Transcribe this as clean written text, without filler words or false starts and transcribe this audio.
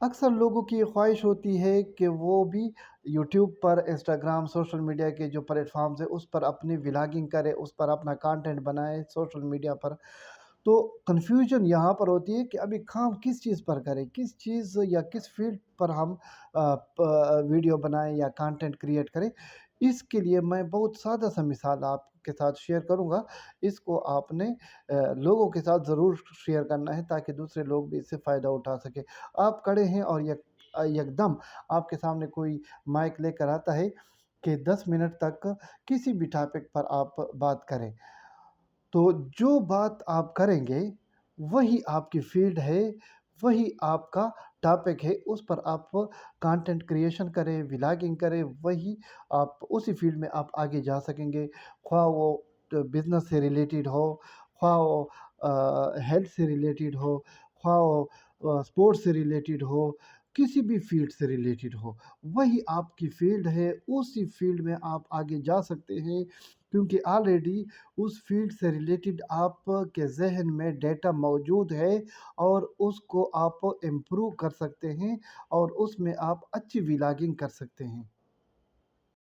اکثر لوگوں کی یہ خواہش ہوتی ہے کہ وہ بھی یوٹیوب پر، انسٹاگرام، سوشل میڈیا کے جو پلیٹ فارمز ہیں اس پر اپنی ولاگنگ کرے، اس پر اپنا کانٹینٹ بنائے سوشل میڈیا پر۔ تو کنفیوژن یہاں پر ہوتی ہے کہ ابھی کام کس چیز پر کریں، کس چیز یا کس فیلڈ پر ہم ویڈیو بنائیں یا کانٹینٹ کریٹ کریں۔ اس کے لیے میں بہت سادہ سا مثال آپ کے ساتھ شیئر کروں گا۔ اس کو آپ نے لوگوں کے ساتھ ضرور شیئر کرنا ہے تاکہ دوسرے لوگ بھی اس سے فائدہ اٹھا سکیں۔ آپ کھڑے ہیں اور یکدم آپ کے سامنے کوئی مائک لے کر آتا ہے کہ 10 منٹ تک کسی بھی ٹاپک پر آپ بات کریں، تو جو بات آپ کریں گے وہی آپ کی فیلڈ ہے، وہی آپ کا ٹاپک ہے، اس پر آپ کانٹینٹ کریشن کریں، ولاگنگ کریں، وہی آپ اسی فیلڈ میں آپ آگے جا سکیں گے، خواہ وہ بزنس سے ریلیٹڈ ہو، خواہ وہ ہیلتھ سے ریلیٹڈ ہو، خواہ وہ اسپورٹس سے ریلیٹڈ ہو، کسی بھی فیلڈ سے ریلیٹڈ ہو، وہی آپ کی فیلڈ ہے، اسی فیلڈ میں آپ آگے جا سکتے ہیں، کیونکہ آلریڈی اس فیلڈ سے ریلیٹڈ آپ کے ذہن میں ڈیٹا موجود ہے اور اس کو آپ امپروو کر سکتے ہیں اور اس میں آپ اچھی ولاگنگ کر سکتے ہیں۔